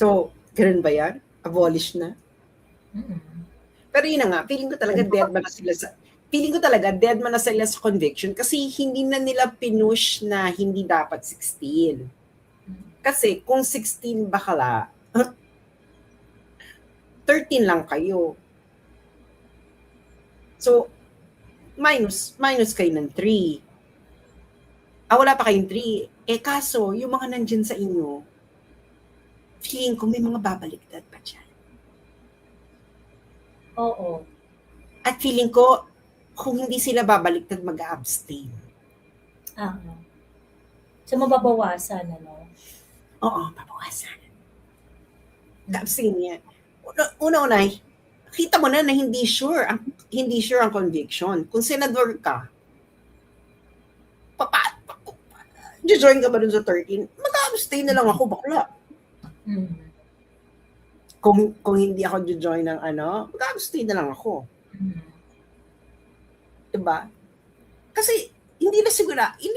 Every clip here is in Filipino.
So, ganun ba yan? Abolish na? Pero yun na nga, feeling ko talaga dead man na sila sa conviction kasi hindi na nila pinush na hindi dapat 16. Kasi kung 16 bakla, 13 lang kayo. So, minus kayo ng 3. Wala pa kayong 3. Kaso, yung mga nandyan sa inyo, feeling ko may mga babaliktad pa dyan. Oo. At feeling ko, kung hindi sila babaliktad, mag-abstain. So, mababawasan, ano? Oo, babawasan. Abstain yan. Una-una, kita mo na hindi sure ang conviction. Kung senador ka, join ka ba dun sa 13? Mag-abstain na lang ako, bakla. Kung hindi ako join ng mag-abstain na lang ako. Diba? Kasi hindi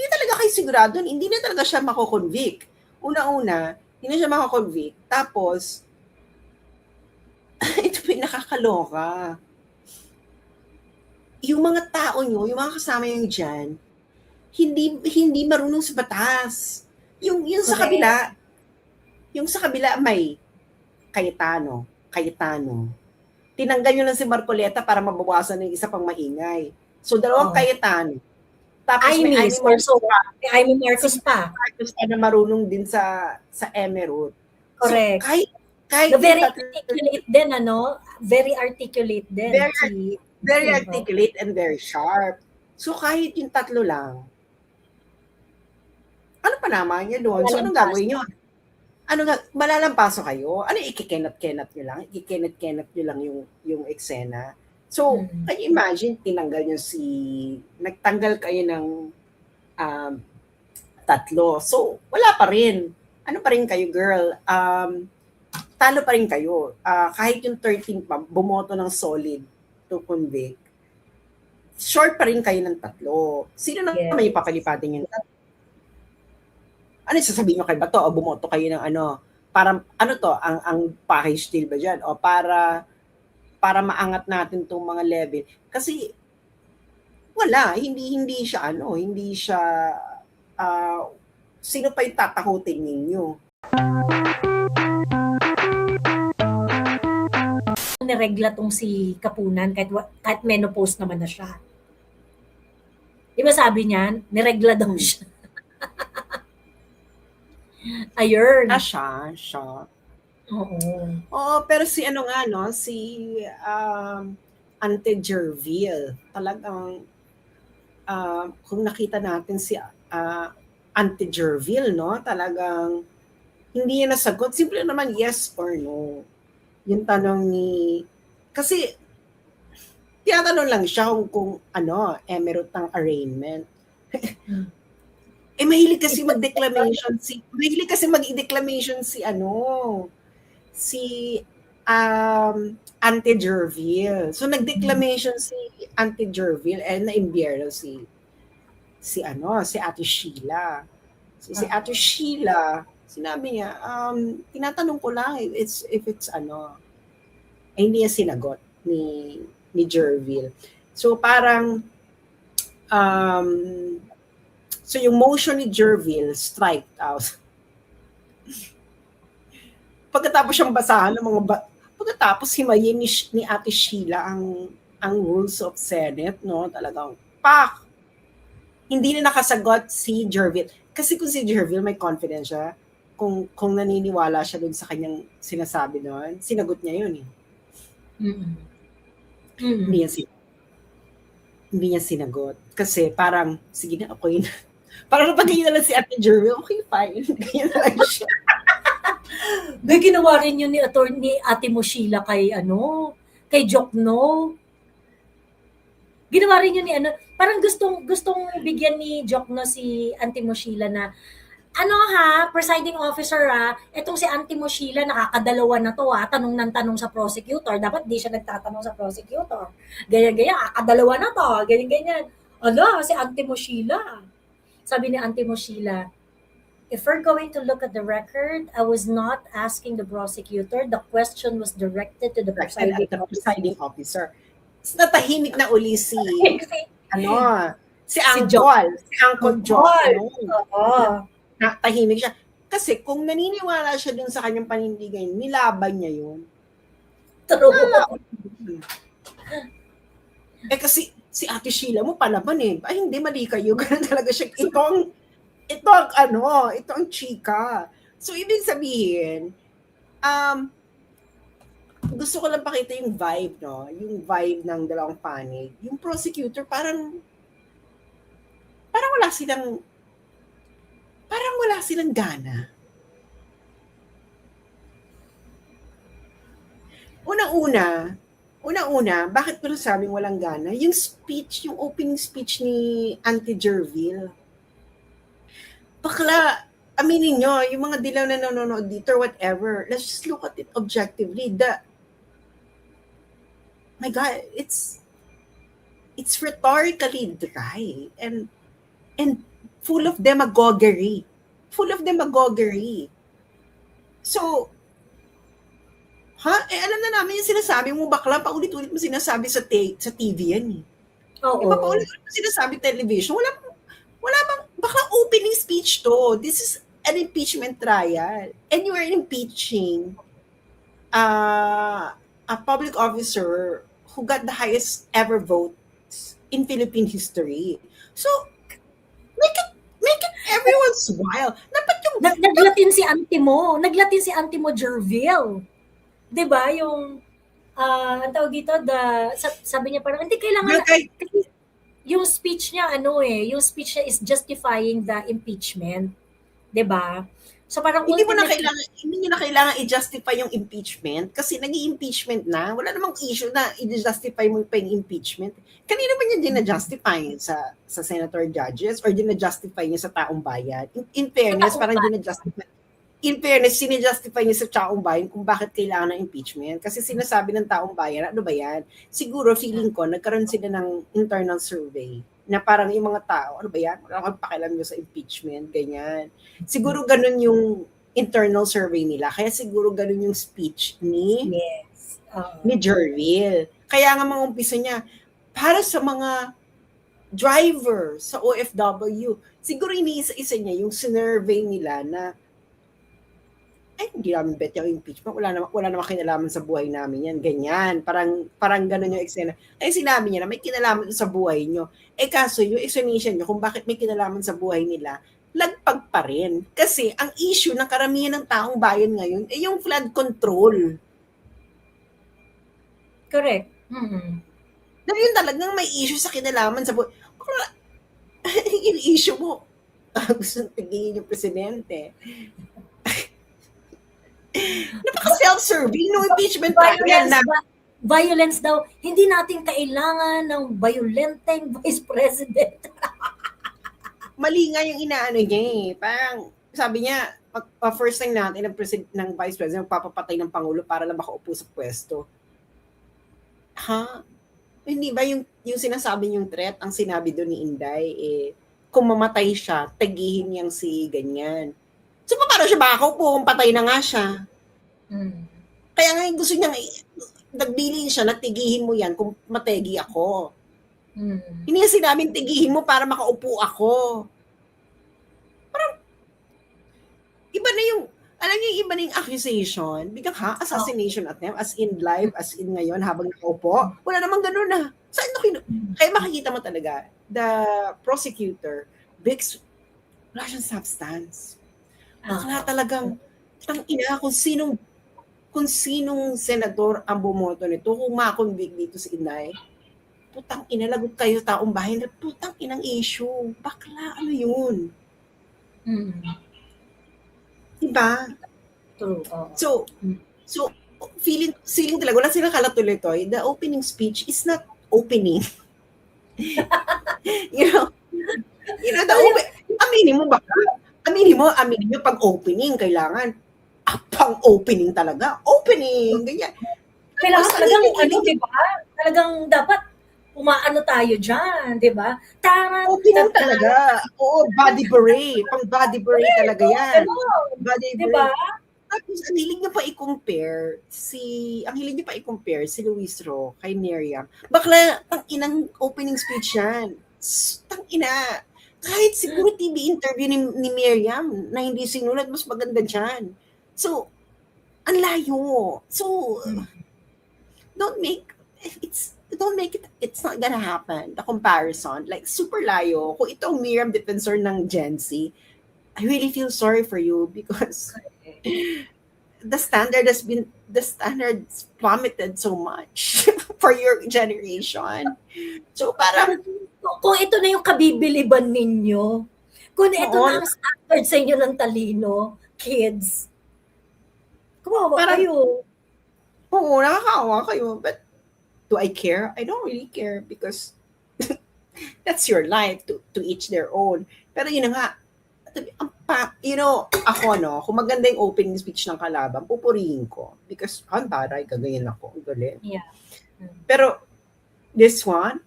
talaga kayo sigurado, hindi na talaga siya mako-convict. Una-una, hindi na siya mako-convict. Tapos, ito pa yung nakakaloka. Yung mga tao nyo, yung mga kasama nyo dyan, hindi marunong sa batas. Yung sa kabila, may Cayetano. Tinanggal nyo lang si Marcoleta para mabawasan ng isa pang maingay. So, dalawang Cayetano. Tapos Amy Marcos pa. Marcos pa na marunong din sa Emerald. Correct. So, kahit very articulate din, ano? Very articulate din. Very articulate and very sharp. So, kahit yung tatlo lang, ano pa naman yun doon? So, anong gagawin nyo? Malalampaso kayo? Ikikenat-kenat nyo lang? Ikikenat-kenat nyo lang yung eksena? So, can you imagine, nagtanggal kayo ng tatlo. So, wala pa rin. Ano pa rin kayo, girl? Talo pa rin kayo. Kahit yung 13 pa, bumoto ng solid to convict, short pa rin kayo ng tatlo. Sino na may papalipatin yung tatlo? Ano sasabihin nyo kay Bato? O bumoto kayo ng para, ang package deal ba dyan? O para maangat natin itong mga level. Kasi, wala. Hindi siya, sino pa yung tatakutin ninyo? Niregla tong si Kapunan kahit menopause naman na siya. Di ba sabi niyan? Niregla daw siya. Ayun. Siya. Oo, pero si Ante Jervil, talagang kung nakita natin si Ante Jervil, no? Talagang hindi niya nasagot. Simple naman yes or no. Yung tanong kasi tinatanong lang siya kung emerald ng arraignment. Mahilig kasi mag-declamation si Ante Jervil. So nag-declamation si Ante Jervil na-imbierno si Ate Sheila. Si Ate Sheila, sinabi niya, tinatanong ko lang if it's hindi niya sinagot ni Jervil. So parang so yung motion ni Jervil strike out. Pagkatapos siyang basahan ng pagkatapos himayin ni Ate Sheila ang rules of Senate, no? Talagang hindi na nakasagot si Jervil. Kasi kung si Jervil may confidence siya, kung naniniwala siya dun sa kanyang sinasabi doon, sinagot niya yun . Hindi niya sinagot. Kasi parang, sige na, ako yun. Parang napatingin na lang si Ate Jervil, okay, fine. Ganyan na lang siya. May ginawa rin yun ni Ate mo Sheila kay Jokno. Ginawa rin yun ni parang gustong bigyan ni Jokno si Auntie mo Sheila na presiding officer etong si Auntie mo Sheila nakakadalawa na to tanong ng tanong sa prosecutor. Dapat di siya nagtatanong sa prosecutor. Ganyan, kakadalawa na to, ganyan. Si Auntie mo Sheila. Sabi ni Auntie mo Sheila, if we're going to look at the record, I was not asking the prosecutor. The question was directed to the Directed presiding at the officer. presiding officer. Natahimik na uli si, si Si Uncle. Si Uncle Joe. Ano, Oo. natahimik siya. Kasi kung naniniwala siya dun sa kanyang panindigan, nilaban niya yun. True. Eh kasi si Ate Sheila mo palaban eh. Ay hindi, mali kayo. Ganun talaga siya. Ito ang chika. So ibig sabihin, gusto ko lang pakita yung vibe, no? Yung vibe ng dalawang panig. Yung prosecutor parang wala silang gana. Unang-una, bakit ko nasabing walang gana? Yung speech, yung opening speech ni Auntie Jerville. Bakla, aminin nyo, yung mga dilaw na nanonood dito or whatever, let's just look at it objectively. My God, it's rhetorically dry and full of demagoguery. So, alam na namin yung sinasabi mo, bakla, paulit-ulit mo sinasabi sa TV yan eh. Oo. Iba paulit-ulit mo sinasabi television. Wala bang, bakla opening speech to. This is an impeachment trial. And you are impeaching a public officer who got the highest ever votes in Philippine history. So, make it everyone's wild. Dapat yung... Naglatin si auntie mo Jerville. 'Di ba yung ang tawag dito, sabi niya parang hindi kailangan yung speech niya yung speech niya is justifying the impeachment. 'Di ba? So parang hindi niyo na kailangan i-justify yung impeachment kasi nag-i-impeachment na. Wala namang issue na i-justify mo pa yung impeachment. Kanina ba niya din-justify sa senator judges or din-justify niya sa taong bayan? In fairness, parang din-justify. In fairness, sinijustify niya sa taong bayan kung bakit kailangan ng impeachment. Kasi sinasabi ng taong bayan, ano ba yan? Siguro, feeling ko, nagkaroon sila ng internal survey na parang yung mga tao, ano ba yan? Wala akong pakialam nyo sa impeachment, ganyan. Siguro ganun yung internal survey nila. Kaya siguro ganun yung speech ni Jerville. Kaya nga mga umpisa niya, para sa mga driver sa OFW, siguro iniisa-isa niya yung sinurvey nila na ay, hindi namin bet yung impeachment. Wala naman kinalaman sa buhay namin yan. Ganyan. Parang ganun yung eksena. Ay, sinabi niya na may kinalaman sa buhay nyo. Eh, kaso yung explanation nyo kung bakit may kinalaman sa buhay nila, lagpag pa rin. Kasi ang issue ng karamihan ng taong bayan ngayon ay yung flood control. Correct. Mm-hmm. Dahil yun talagang may issue sa kinalaman sa buhay. Yung issue mo, gusto tigilin yung presidente. Napaka-self-serving no impeachment trial na violence daw. Hindi natin kailangan ng violenteng vice president. Mali nga yung inaano niya eh. Parang sabi niya, first time natin ng vice president papapatay ng pangulo para lang makaupo sa pwesto. Hindi ba yung sinasabi niyong threat, ang sinabi doon ni Inday, kung mamatay siya, tagihin niyang si ganyan. So, paano siya makakaupo kung patay na nga siya? Kaya nga gusto niya, nagbilin siya, natigihin mo yan kung mategi ako. Hindi nga sinabing tigihin mo para makaupo ako. Parang, iba na yung, alam niyo, iba na yung accusation. Biglang assassination attempt, as in live, as in ngayon, habang nakaupo. Wala namang ganun na. Kaya makikita mo talaga, the prosecutor, wala siyang substance. Bakla talagang tangina kung sinong senador ang bumoto nito, kung makonvict dito si Inday, putang ina, lagot kayo taong bayan, putang inang issue. Bakla, ano yun? Diba? True. So feeling talaga, wala silang kalatuloy-toy. The opening speech is not opening. you know, aminin mo bakla. Aminin nyo pag opening, kailangan pang opening talaga. Opening, ganyan. Kailangan talagang, diba? Talagang dapat umaano tayo dyan, di ba? Taran, Opening talaga. Oo, body beret. Pang body beret talaga yan. Ganon. Body Di ba? beret. Tapos, ang hilig niyo pa i-compare si Luis Ro kay Miriam. Bakla, ang inang opening speech yan. Tang ina. Kahit siguro TV interview ni Miriam na hindi sinulat, mas maganda dyan. So, ang layo. So, don't make it's not gonna happen, the comparison, like super layo. Kung itong Miriam defensor ng Gen Z, I really feel sorry for you because the standards plummeted so much for your generation. So parang Kung ito na yung kabibiliban ninyo, kung ito Oo. na ang standard sa inyo ng talino, kids, kawawa Parang- kayo. oo, nakakaawa kayo, but do I care? I don't really care because that's your life, to each their own. Pero yun na nga, ako kung maganda yung opening speech ng kalaban, pupurihin ko because taray, gagayin ako, ang galing. Yeah. Pero this one,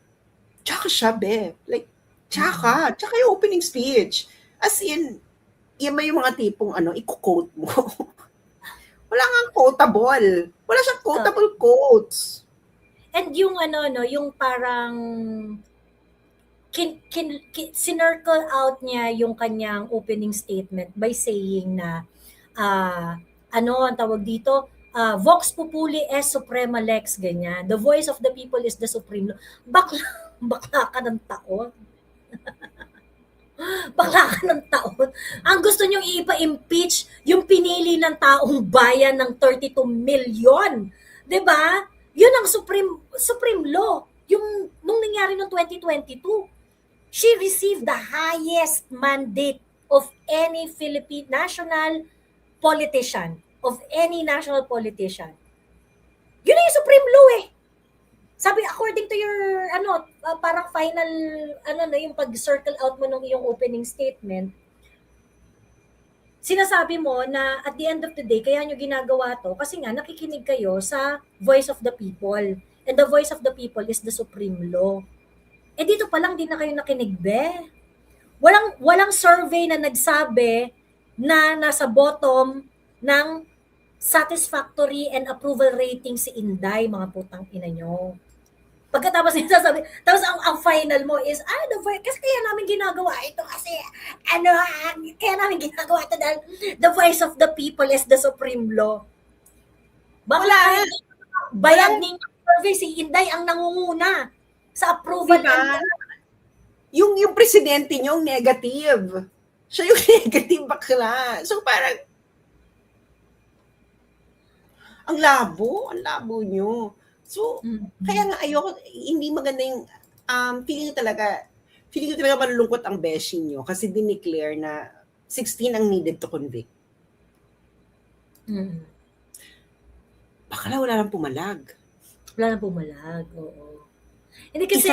tsaka siya, be. Like, tsaka yung opening speech. As in, yan ba yung mga tipong i-quote mo? Wala nga quotable. Wala siyang quotable quotes. And yung yung parang sinircle out niya yung kanyang opening statement by saying na ang tawag dito, Vox Populi es Suprema Lex, ganyan. The voice of the people is the supreme law. Bakla ka ng taon. Bakla ka ng taon. Ang gusto niyong ipa-impeach yung pinili ng taong bayan ng 32 million. 'Di ba? Yun ang supreme law. Yung nung nangyari noong 2022, she received the highest mandate of any Philippine national politician, of any national politician. Yun yung supreme law eh. Sabi, according to your, parang final, yung pag-circle out mo ng iyong opening statement, sinasabi mo na at the end of the day, kaya nyo ginagawa to kasi nga nakikinig kayo sa voice of the people. And the voice of the people is the supreme law. Eh dito pa lang din na kayo nakinig, be. Walang survey na nagsabi na nasa bottom ng satisfactory and approval rating si Inday, mga putang ina nyo. Pagkatapos sinasabi, tapos ang final mo is, the voice, kasi kaya namin ginagawa ito kasi, kaya namin ginagawa ito dahil the voice of the people is the supreme law. Wala. Bayad ninyo survey, si Inday ang nangunguna sa approval. Diba? Yung presidente nyo, negative. Siya yung negative bakla. So parang, ang labo nyo. So, kaya nga ayoko, hindi maganda yung, feeling ko talaga malulungkot ang beshi nyo kasi dineclare na 16 ang needed to convict. Bakala wala nang pumalag. Wala nang pumalag, oo. Hindi kasi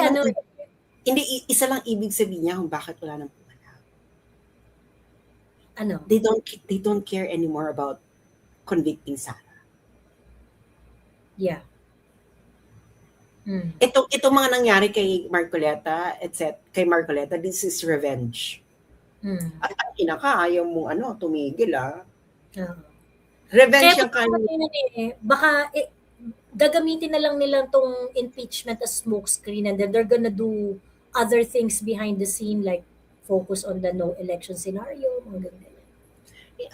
isa lang ibig sabihin niya kung bakit wala nang pumalag. They don't care anymore about convicting Sara. Yeah. Ito mga nangyari kay Marcoleta, kay Marcoleta, this is revenge. At ang kinaka, ayaw mong tumigil Revenge yung baka gagamitin na lang nila tong impeachment as smokescreen and then they're gonna do other things behind the scene like focus on the no election scenario, mga ganyan.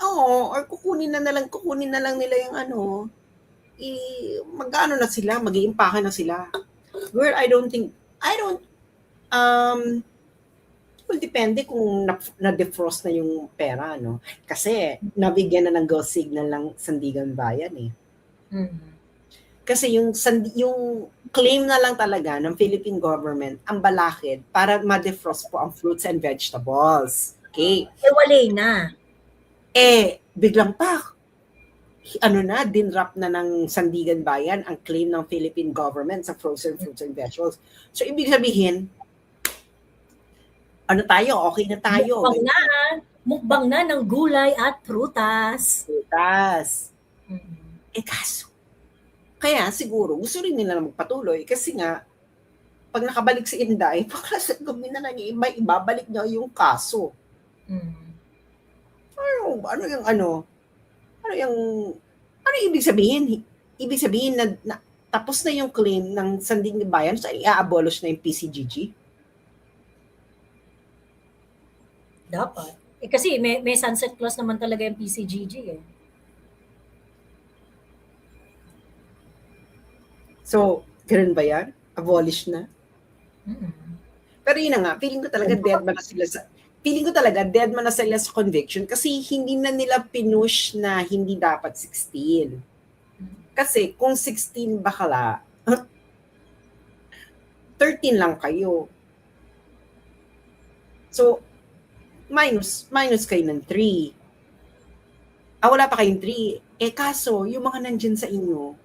Oo, or kukunin na lang nila yung mag-ano na sila, mag-iimpake na sila. Girl, well, depende kung na-defrost na yung pera, Kasi, nabigyan na ng go signal ng Sandigan Bayan, eh. Kasi yung claim na lang talaga ng Philippine government, ang balakid, para ma-defrost po ang fruits and vegetables. Okay? Walay na. Biglang dinrap na ng Sandigan Bayan ang claim ng Philippine government sa frozen fruits and vegetables. So, ibig sabihin, okay na tayo. Mukbang na ng gulay at prutas. Kaso, kaya siguro, gusto rin nila magpatuloy kasi nga, pag nakabalik si Inday, bakla sa gawin na niya, ibabalik niya yung kaso. Mm. Ano yung ano? Ano yung, ano ibig sabihin? Ibig sabihin na tapos na yung claim ng Sandigan so i-abolish na yung PCGG? Dapat. Kasi may sunset clause naman talaga yung PCGG eh. So, ganun ba yan? Abolish na? Mm. Pero yun na nga, feeling ko talaga dead man na sila sa conviction kasi hindi na nila pinush na hindi dapat 16. Kasi kung 16 bakla, 13 lang kayo. So, minus kayo ng 3. Wala pa kayong 3. Kaso, yung mga nandyan sa inyo,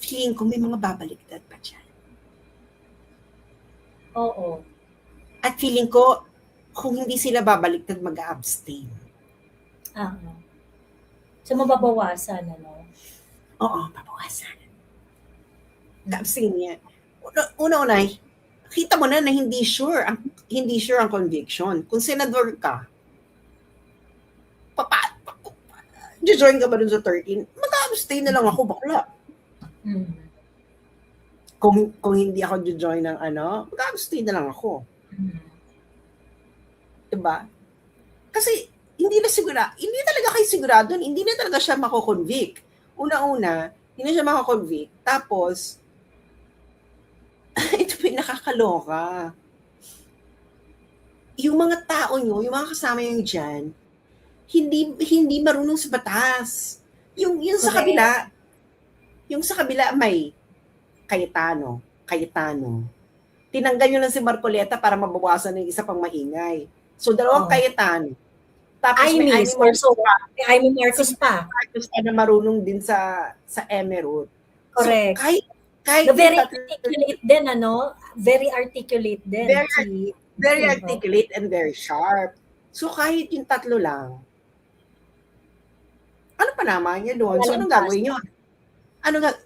feeling ko may mga babaliktad pa dyan. Oo. At feeling ko, kung hindi sila babaliktad, mag-abstain. So, mababawasan, ano? Oo, babawasan. Abstain niya. Una, kita mo na hindi sure ang conviction. Kung senador ka, join ka ba dun sa 13? Mag-abstain na lang ako, bakla. Mm. Kung hindi ako join ng mag-abstain na lang ako. Mm. Diba? Kasi hindi talaga kayo sigurado, hindi na talaga siya mako-convict. Una, hindi na siya mako-convict. Tapos, ito pa yung nakakaloka. Yung mga tao nyo, yung mga kasama nyo dyan, hindi marunong sa batas. Yung sa kabila, may Cayetano. Tinanggal nyo lang si Marcoleta para mabawasan ng isa pang maingay. So, dalawang Cayetano. Tapos may Amy Marcos pa. Marcos pa na marunong din sa Emerald. Correct. So, kahit very articulate din, ano? Very articulate din. Very articulate and very sharp. So, kahit yung tatlo lang, ano pa naman niya doon? So, anong gagawin nyo?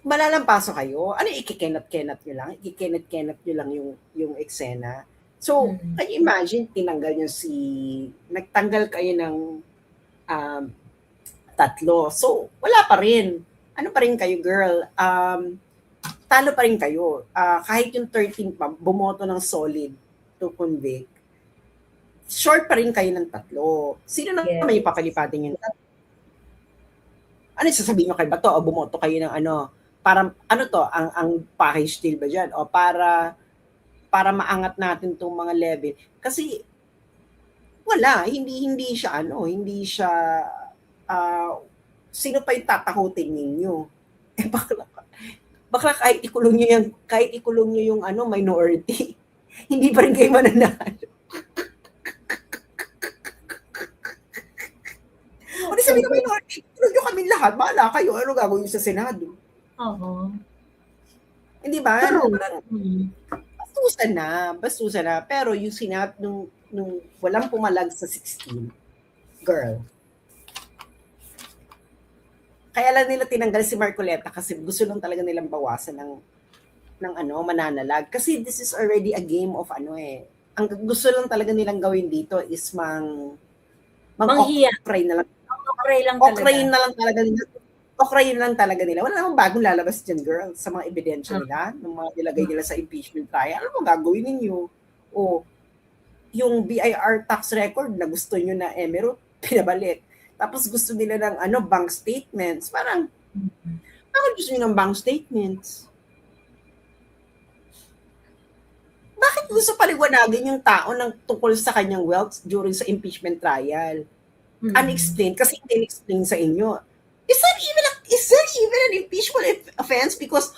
Malalampaso kayo? Ano, ikikenat-kenat nyo lang? Ikikenat-kenat nyo lang yung eksena? So, can you imagine, nagtanggal kayo ng tatlo. So, wala pa rin. Ano pa rin kayo, girl? Talo pa rin kayo. Kahit yung 13 pa, bumoto ng solid to convict, short pa rin kayo ng tatlo. Sino na may papalipatin yung tatlo? Ano sasabihin nyo kay Bato? O bumoto kayo ng para, ang package deal ba dyan? O para maangat natin itong mga level. Kasi, wala. Hindi siya, sino pa yung tatakutin ninyo? Bakla kahit ikulong nyo yung minority, hindi pa rin kayo mananalo. O di sabi ng minority, ikulong nyo kami lahat, bahala kayo, ano gagawin nyo sa Senado? Oo. Hindi ba? Bastusan na. Pero yung sinap nung walang pumalag sa 16, girl. Kaya lang nila tinanggal si Marcoleta kasi gusto lang talaga nilang bawasan ng mananalag. Kasi this is already a game of Ang gusto lang talaga nilang gawin dito is okray na lang. Okray na lang talaga nila. Wala namang bagong lalabas dyan, girl, sa mga ebidensya nila, ng mga nilagay nila sa impeachment trial. Ano mo gagawin ninyo? O, yung BIR tax record na gusto nyo na Emerald, pinabalik. Tapos gusto nila ng bank statements. Parang, bakit gusto nyo ng bank statements? Bakit gusto paliwanagin yung tao ng tungkol sa kanyang wealth during sa impeachment trial? Unexplained, kasi hindi explain sa inyo. Is that even an impeachable offense? Because,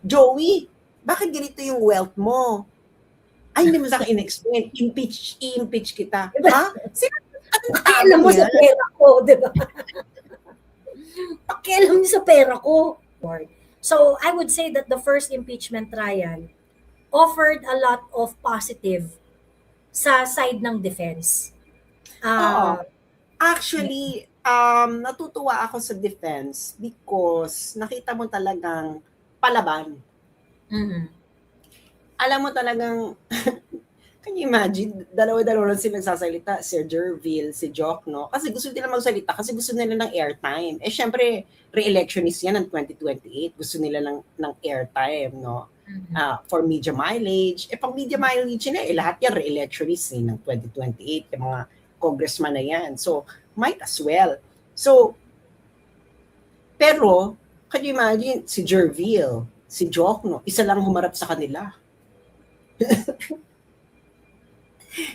Joey, bakit ganito yung wealth mo? Ay, hindi mo sa akin in-explain. I-impeach kita. Ha? Pakialam mo sa pera ko, di ba? Pakialam niyo sa pera ko. So, I would say that the first impeachment trial offered a lot of positive sa side ng defense. Actually, natutuwa ako sa defense because nakita mo talagang palaban. alam mo talagang, can you imagine, dalawa-dalawa lang sila nagsasalita, si Jervil, si Jock, no? Kasi gusto nila magsalita, kasi gusto nila ng airtime. Eh, syempre, re-electionist yan ng 2028. Gusto nila ng airtime, no? For media mileage. Eh, pang media mileage na, lahat yan re-electionist ng 2028. Yung mga congressman na yan. So, might as well. So, pero, can you imagine, si Jervil, si Jock, no? Isa lang humarap sa kanila.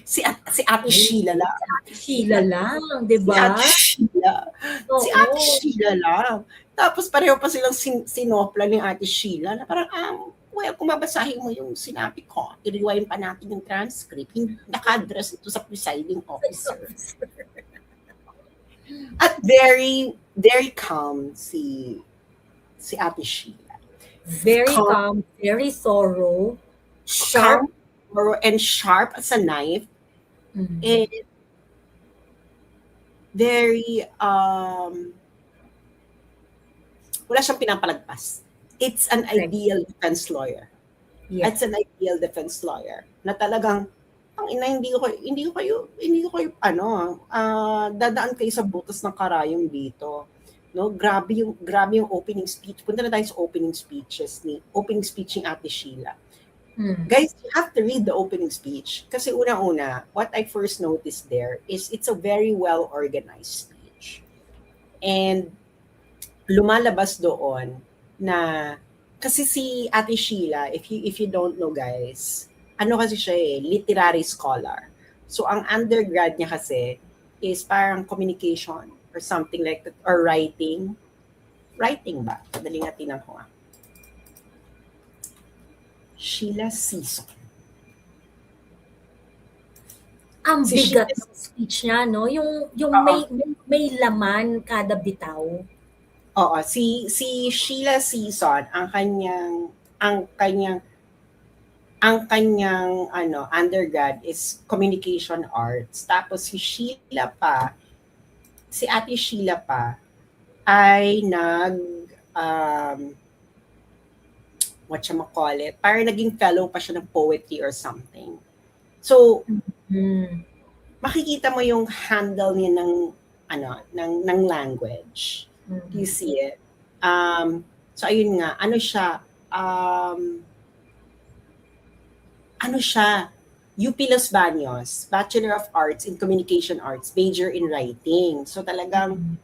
Si Ate Sheila lang. Sheila lang, di Si ba? Ate Sheila. Si Ate Oo. Sheila lang. Tapos pareho pa silang sinopla ni Ate Sheila na parang, well, kung mabasahin mo yung sinabi ko, i-rewind pa natin yung transcript, naka-address ito sa presiding officer. At very, very calm si Ate Sheila. Very calm, very thorough, sharp. And sharp as a knife. And very, wala siyang pinapalagpas. It's an ideal defense lawyer. Yeah. It's an ideal defense lawyer na talagang ang ina, hindi ko kayo dadaan kayo sa butas ng karayom dito. No, grabe yung opening speech. Punta na tayo sa opening speech ni Ate Sheila. Guys, you have to read the opening speech kasi una-una, what I first noticed there is it's a very well-organized speech. And lumalabas doon na kasi si Ate Sheila, if you don't know guys, ano kasi siya literary scholar. So ang undergrad niya kasi is parang communication or something like that, or writing. Writing ba? Padaling natin ako Sheila Season. Ang bigat ng speech niya, no? Yung may laman kada bitaw. Oo, si Sheila Season, ang kanyang undergrad is communication arts. Tapos si Ate Sheila pa ay parang naging fellow pa siya ng poetry or something. So, makikita mo yung handle niya ng language. You see it? So, ayun nga, ano siya, UP Los Baños, Bachelor of Arts in Communication Arts, major in writing. So, talagang,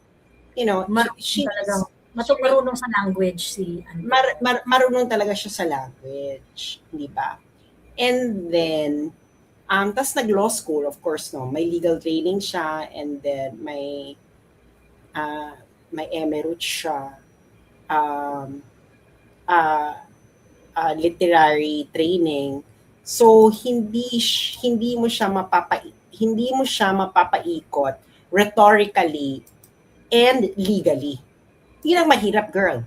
marunong sa language si marunong talaga siya sa language, di ba? And then tas nag-law school, of course, no, may legal training siya, and then may emerits siya, literary training. So hindi mo siya mapapaikot rhetorically and legally. Yun ang mahirap, girl.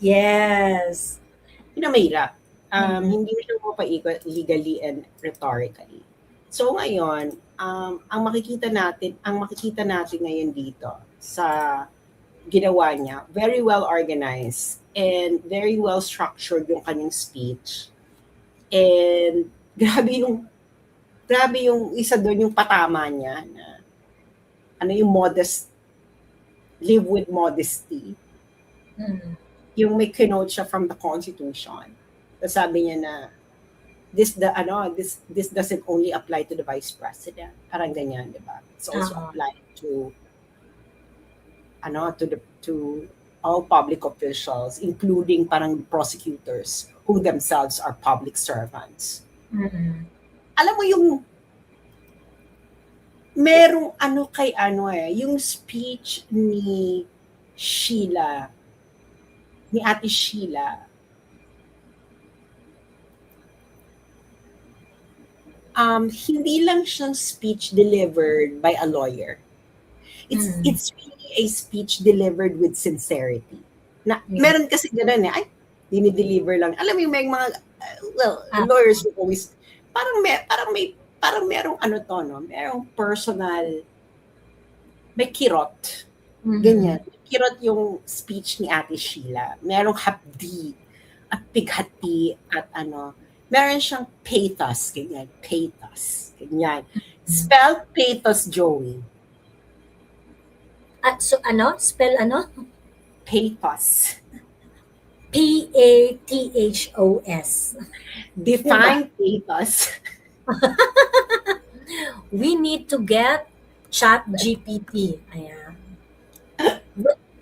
Yes. Yun ang mahirap. Hindi mo siya mapaikot legally and rhetorically. So ngayon, ang makikita natin ngayon dito sa ginawa niya, very well organized and very well structured yung kanyang speech. And grabe yung isa doon yung patama niya na yung live with modesty. Yung may kinote siya from the Constitution. So sabi niya na this doesn't only apply to the Vice President. Parang ganyan, di ba? It's also applied to to all public officials, including parang prosecutors who themselves are public servants. Alam mo yung merong yung speech ni Ate Sheila, hindi lang siyang speech delivered by a lawyer. It's really a speech delivered with sincerity. Meron kasi gano'n dinideliver lang. Alam mo yung may mga lawyers will always parang merong merong personal, may kirot. Ganyan. Kirot yung speech ni Ate Sheila. Merong hapdi at pighati at meron siyang pathos, ganyan, pathos, ganyan. Spell pathos, Joey. So ano? Spell ano? Pathos. P-A-T-H-O-S. Define pathos. We need to get Chat GPT. Ayan.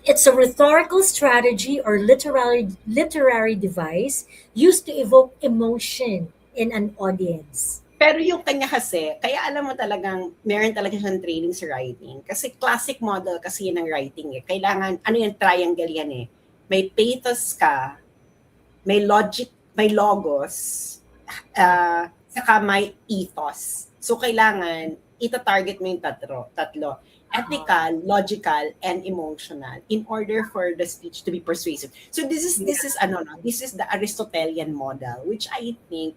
It's a rhetorical strategy or literary device used to evoke emotion in an audience. Pero yung kanya kasi, kaya alam mo talagang, meron talaga siyang training sa writing. Kasi classic model kasi yun ang writing eh. Kailangan, ano yung triangle yan eh. May pathos ka, may logic, may logos, saka may ethos. So kailangan, ita-target mo yung tatlo. Ethical, logical, and emotional in order for the speech to be persuasive. So this is the Aristotelian model, which I think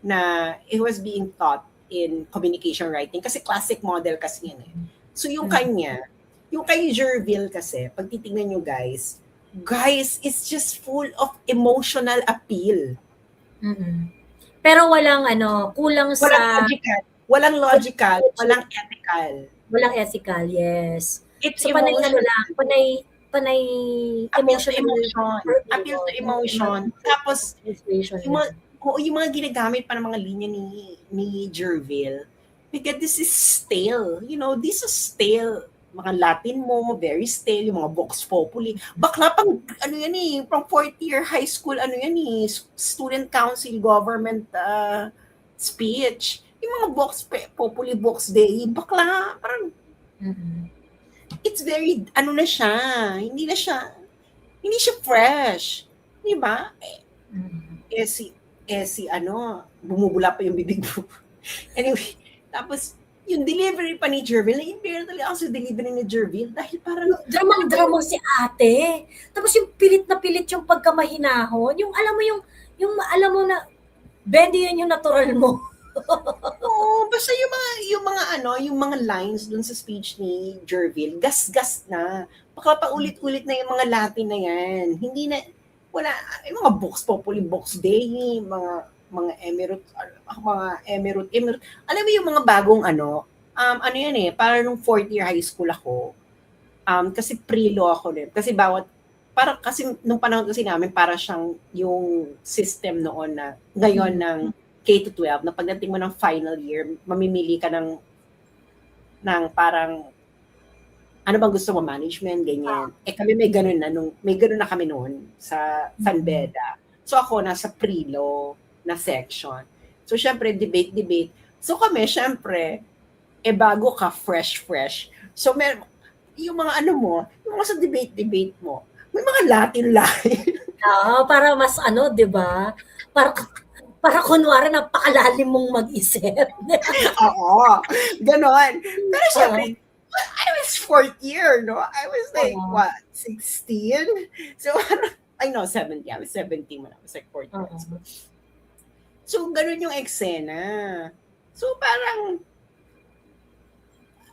na it was being taught in communication writing kasi classic model kasi yan eh. So yung kanya, yung kay Gerville kasi, pag titingnan nyo guys, it's just full of emotional appeal. Mm-mm. Pero walang kulang sa Walang logical, walang ethical. walang ethical, yes. It's So panay emotional. panay Appeal to emotional emotion. Tapos, persuasion. yung mga ginagamit pa ng mga linya ni Gerville, because this is stale. You know, this is stale. Mga Latin mo, very stale. Yung mga Vox Populi. Bakla pang, pang fourth year high school, student council, government speech. Yung mga Vox Populi, Vox Dei, bakla, parang, it's very, hindi siya fresh. Di ba? Bumubula pa yung bibig mo. Anyway, tapos, yung delivery pa ni Gerville, na-impaired talaga ako sa delivery ni Gerville dahil parang... Dramang-drama si ate. Tapos yung pilit na pilit yung pagkamahinahon. Yung alam mo na, Bendy yun yung natural mo. Oo, basta yung mga lines dun sa speech ni Gerville, gas-gas na. Baka pa ulit-ulit na yung mga Latin na yan. Hindi na, wala, yung mga Vox Populi, Vox Dei, mga emirate. Alam mo yung mga bagong yan eh, para nung fourth year high school ako, kasi pre-law ako din. Kasi kasi nung panahon kasi namin, para siyang yung system noon na, ngayon ng K-12, na pagdating mo ng final year, mamimili ka ng parang, ano bang gusto mo, management, ganyan. Kami may ganun na kami noon sa San Beda. So ako, nasa pre-law na section. So syempre, debate. So kami, syempre, bago ka, fresh. So yung mga yung mga sa debate mo, may mga Latin line. Para mas di ba? Para kunwari napakalalim mong mag-isip. Oo, ganon. Pero syempre, I was fourth year, no? I was like, 16? So, 17. I was 17 when I was like 14. So, ganun yung eksena. So, parang,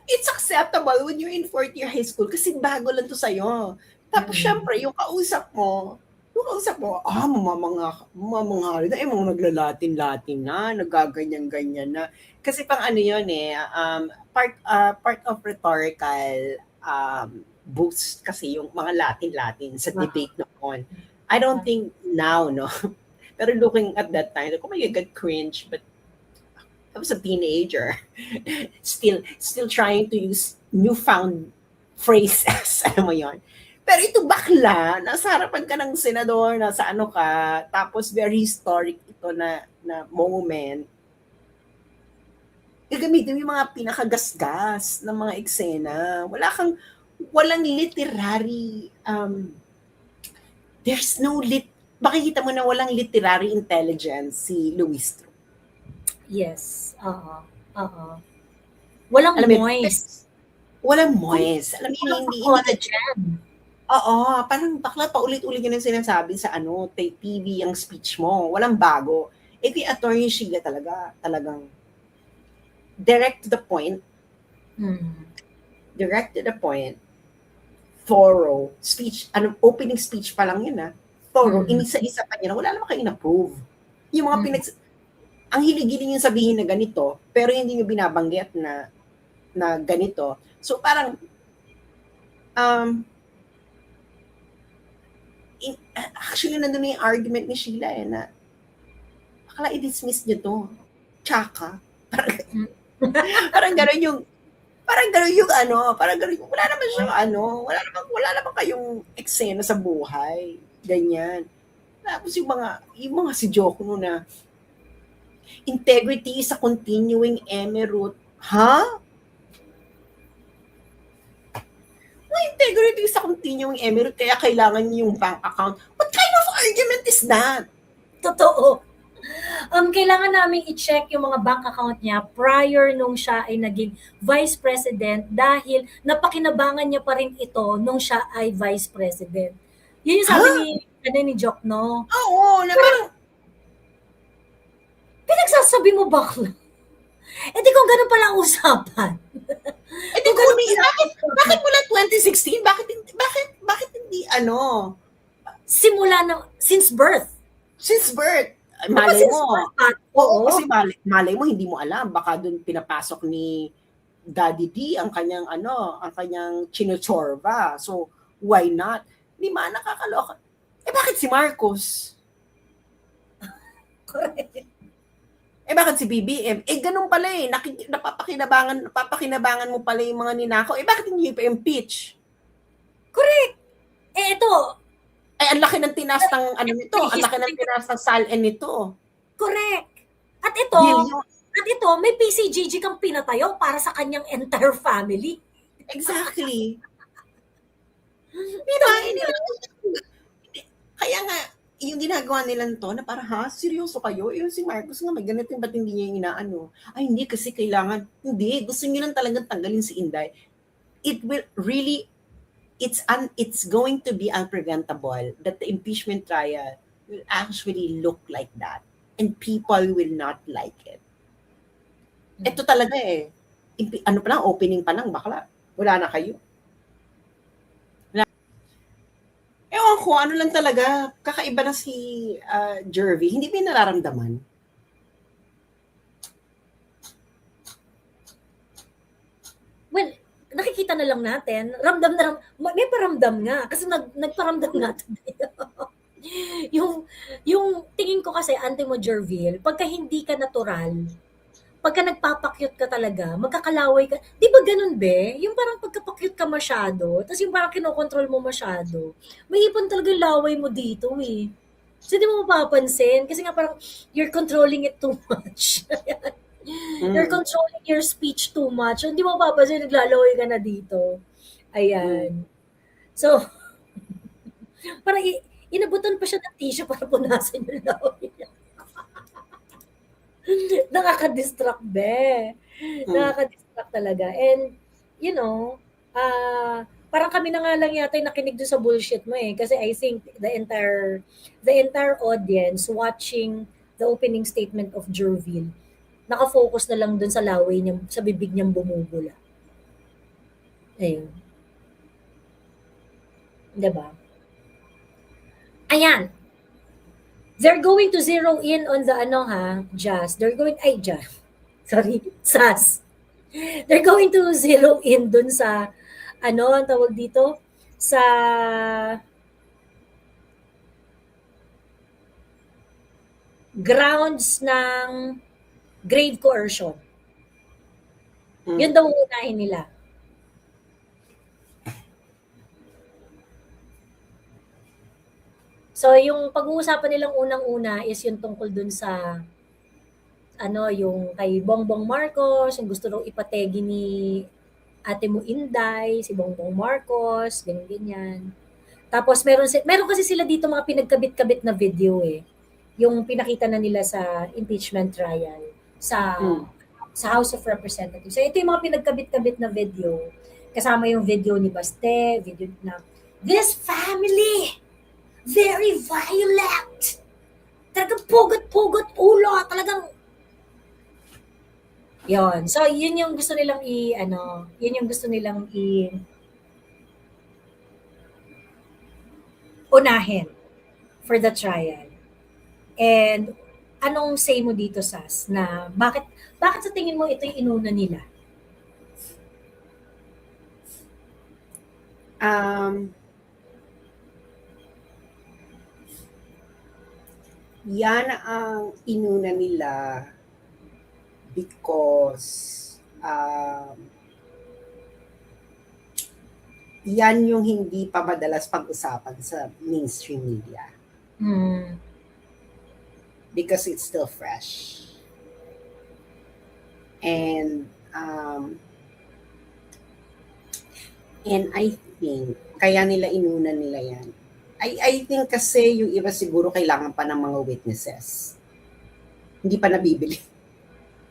it's acceptable when you're in fourth year high school kasi bago lang to sa'yo. Tapos, syempre, yung kausap mo, mamamangha na, mga naglalatin-latin na, nagaganyan-ganyan na. Kasi pang yun part of rhetorical boost kasi yung mga Latin sa debate noon. I don't think now, no? Pero looking at that time, oh my God, cringe. But I was a teenager. Still trying to use newfound phrases. Alam mo yun? Pero ito bakla, nasa harapan ka ng senador, nasa ka, tapos very historic ito na moment. Gagamitin yung mga pinakagasgas ng mga eksena. Walang literary, makikita mo na walang literary intelligence si Luis Tru. Yes. Walang moist. Walang moist. Alam mo, hindi na dyan. Oo, parang bakla pa ulit-ulit yun ang sinasabi sa TV ang speech mo. Walang bago. Kay Attorney Sheila talagang direct to the point. Direct to the point. Thorough speech. Opening speech pa lang yun thorough. Inisa-isa pa niya na wala naman kayo na-prove. Yung mga ang hilig-hiling yung sabihin na ganito, pero hindi nyo binabanggit na ganito. So parang, actually nandun na yung argument ni Sheila na akala i-dismiss nyo to. Tsaka. Parang gano'n yung, parang gano'n yung, wala naman siyang wala naman kayong eksena sa buhay. Ganyan. Tapos yung mga si Joko na, integrity is a continuing emerald. Ha? Integrity is a continuing emerald, kaya kailangan niyo yung bank account. What kind of argument is that? Totoo. Kailangan namin i-check yung mga bank account niya prior nung siya ay naging vice president dahil napakinabangan niya pa rin ito nung siya ay vice president. Yun yung sabi ni Jokno. Oo, na parang, Pinagsasabi mo bakla? Eh di kung ganun pala ang usapan. eh di bakit mula 2016? Bakit hindi Simula na, since birth. since birth? Malay mo. Oo, kasi malay mo, hindi mo alam. Baka doon pinapasok ni Daddy D ang kanyang chinuchorba. So, why not? Di ba, nakakaloka. Eh, bakit si Marcos? Correct. Eh, bakit si BBM? Eh, ganun pala eh. Napapakinabangan mo pala yung mga ninakaw. Eh, bakit hindi pa-impeach? Correct. Eh, ito. Eh, ang laki ng tinas ng nito. Ang laki ng tinas ng SALN nito. Correct. At ito, may PCGG kang pinatayo para sa kanyang entire family. Exactly. Diba? Kaya nga, yung ginagawa nila to na parang, seryoso kayo? Yung si Marcos nga, may ganito, ba't hindi niya yung inaano? Ay, hindi, kasi kailangan, hindi, gusto niyo lang talagang tanggalin si Inday. It will really, it's going to be unpreventable that the impeachment trial will actually look like that. And people will not like it. Ito talaga eh. Opening pa lang, bakla. Wala na kayo. Ewan ko, ano lang talaga, kakaiba na si Jervy. Hindi ba nararamdaman? Well, nakikita na lang natin, may paramdam nga, kasi nagparamdam nga today. yung tingin ko kasi, Antimo Jervil, pagka hindi ka natural, pagka nagpapakyut ka talaga, magkakalaway ka. Di ba ganun, be? Yung parang pagkapakyut ka masyado, tapos yung parang kinokontrol mo masyado, may ipon talaga yung laway mo dito eh. So, di mo mapapansin, kasi nga parang you're controlling it too much. You're controlling your speech too much. Hindi mo mapapansin, naglalaway ka na dito. Ayan. So, parang inabutan pa siya ng tissue para punasan yung laway niya. Nakaka-distract, be. Nakaka-distract talaga. And, parang kami na nga lang yata yung nakinig doon sa bullshit mo eh. Kasi I think the entire audience watching the opening statement of Jervil, nakafocus na lang doon sa laway niya, sa bibig niyang bumubula. Ayun. Diba? Ayan. They're going to zero in on the Jazz. SAS. They're going to zero in dun sa, ang tawag dito? Sa grounds ng grave coercion. Yun daw unahin nila. So, yung pag-uusapan nilang unang-una is yung tungkol dun sa yung kay Bongbong Marcos, yung gusto raw ipategi ni ate mo Inday, si Bongbong Marcos, ganyan-ganyan. Tapos meron kasi sila dito mga pinagkabit-kabit na video eh. Yung pinakita na nila sa impeachment trial sa House of Representatives. So ito yung mga pinagkabit-kabit na video. Kasama yung video ni Baste, video na this family very violent. Talagang pugot-pugot ulo, talagang yon. So, yun yung gusto nilang unahin for the trial. And anong say mo dito, Sas, na bakit sa tingin mo ito yung inuna nila? Um, Yan ang inuna nila because yan yung hindi pa madalas pag-usapan sa mainstream media Hmm. because it's still fresh. And I think kaya nila inuna nila yan. I think kasi yung iba siguro kailangan pa ng mga witnesses. Hindi pa nabibili.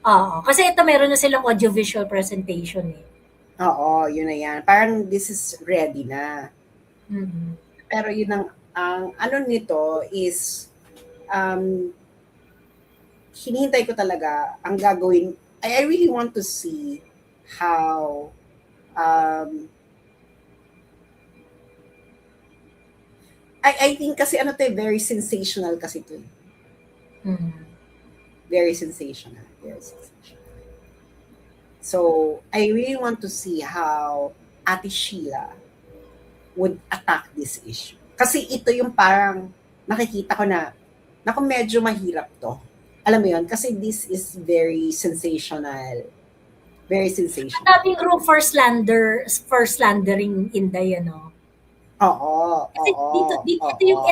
Oo, kasi ito meron na silang audiovisual presentation eh. Oo, yun na yan. Parang this is ready na. Mhm. Pero yun ang ano nito is hinihintay ko talaga ang gagawin. I really want to see how I think kasi ano to very sensational kasi to. Mhm. Very sensational. Very sensational. So, I really want to see how Ate Sheila would attack this issue. Kasi ito yung parang nakikita ko na naku medyo mahirap to. Alam mo yun? Kasi this is very sensational. Very sensational. Daming room for slandering Inday, ano? Oo, Kasi oo, ito oo. yung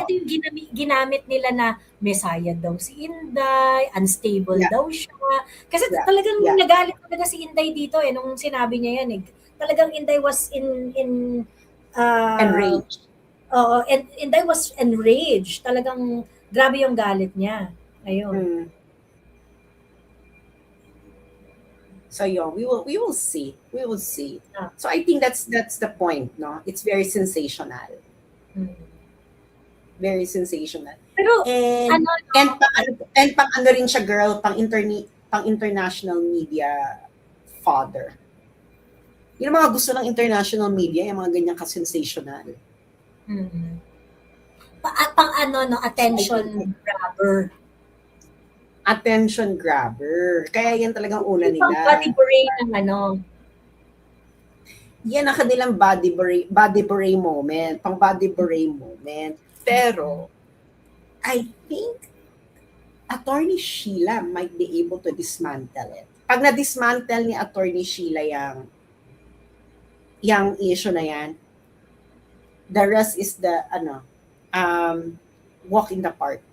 ginamit nila na Messiah daw si Inday, unstable Yeah, daw siya. Kasi yeah, talagang yeah. nagalit talaga si Inday dito eh, nung sinabi niya yan eh. Talagang Inday was uh, Enraged. and Inday was enraged. Talagang grabe yung galit niya. Ayun. Mm. So yun, we will see. We will see. Ah. So I think that's the point, no? It's very sensational. Mm. Very sensational. Pero And ano, and pang ano rin siya girl, pang international media father. Yung mga gusto ng international media, yung mga ganyan ka-sensational. mm, pang ano no, attention grabber. Attention grabber. Kaya yan talagang una Yung pang nila. body brain ng ano. Yan ang kanilang body beret moment, pang body beret moment. Pero, I think Attorney Sheila might be able to dismantle it. Pag na-dismantle ni Attorney Sheila yung issue na yan, the rest is the, walk in the park.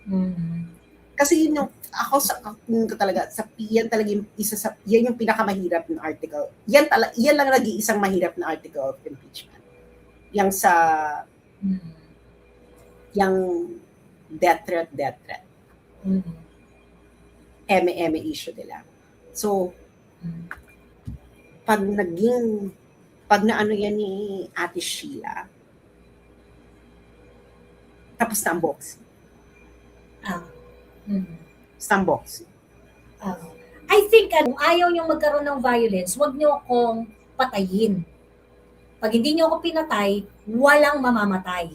Mm. Kasi yun yung, ako sa tingin ko talaga, yan talaga yung isa sa, yan yung pinakamahirap ng article. Yan lang nag-iisang mahirap na article of impeachment. Yang sa, yung death threat. Mm. Eme issue nila. So, pag naano yan ni Ate Sheila, tapos na ang boxing. Tapos na ang boxing. I think kung ayaw niyong magkaroon ng violence, huwag niyo akong patayin. Pag hindi niyo ako pinatay, walang mamamatay.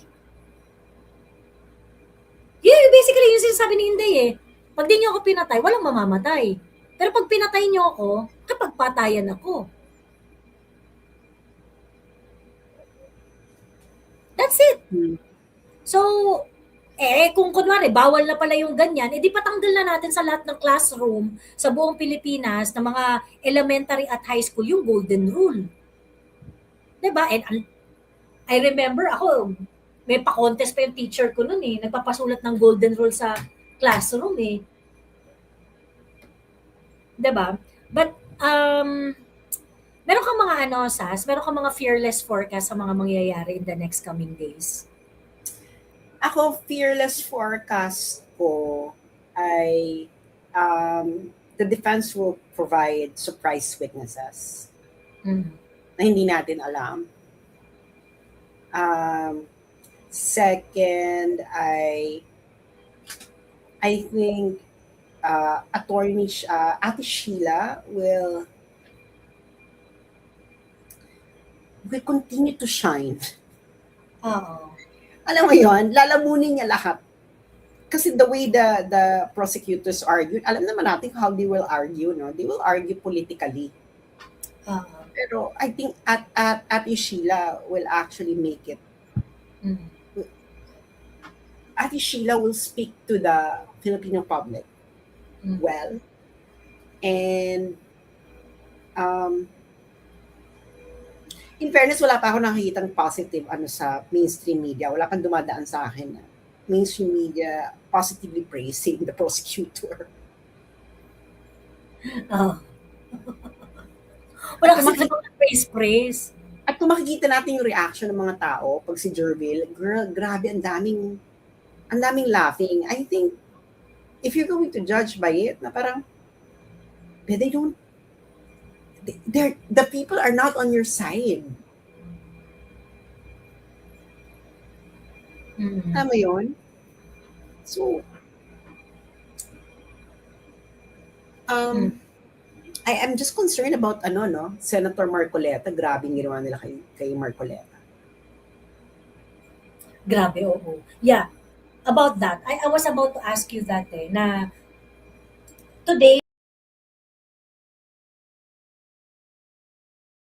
Yeah, basically yung sinasabi ni Inday eh. Pag di niyo ako pinatay, walang mamamatay. Pero pag pinatay niyo ako, kapagpatayan ako. That's it. So, kung kunwari, bawal na pala yung ganyan, edi patanggal na natin sa lahat ng classroom sa buong Pilipinas na mga elementary at high school yung golden rule. Diba? And I remember ako, may pa-contest pa yung teacher ko noon eh. Nagpapasulat ng golden rule sa classroom eh. Diba? But, meron kang mga Sas, meron kang mga fearless forecast sa mga mangyayari in the next coming days? Ako, fearless forecast ko ay the defense will provide surprise witnesses na hindi natin alam. Second, I think Attorney Ate Sheila will continue to shine. Oo. Alam mo yon, lalamunin niya lahat. kasi the way the prosecutors argued, alam naman natin how they will argue, no? They will argue politically. Ah, Pero I think Ate Sheila will actually make it. mm, Ate Sheila will speak to the Filipino public mm. well. And in fairness, wala pa ako nakikitang positive sa mainstream media. Wala kang dumadaan sa akin na mainstream media positively praising the prosecutor. Ah. Wala kasi Kumaki- talagang praise. At kung makikita natin yung reaction ng mga tao pag si Jervil, girl, grabe, ang daming laughing. I think, if you're going to judge by it, na parang, they don't, the people are not on your side. Mm. Tama yun? So, I am just concerned about Senator Marcoleta. Grabe yung ginawa nila kay Marcoleta. Grabe, oo. Yeah. About that, I was about to ask you that na today,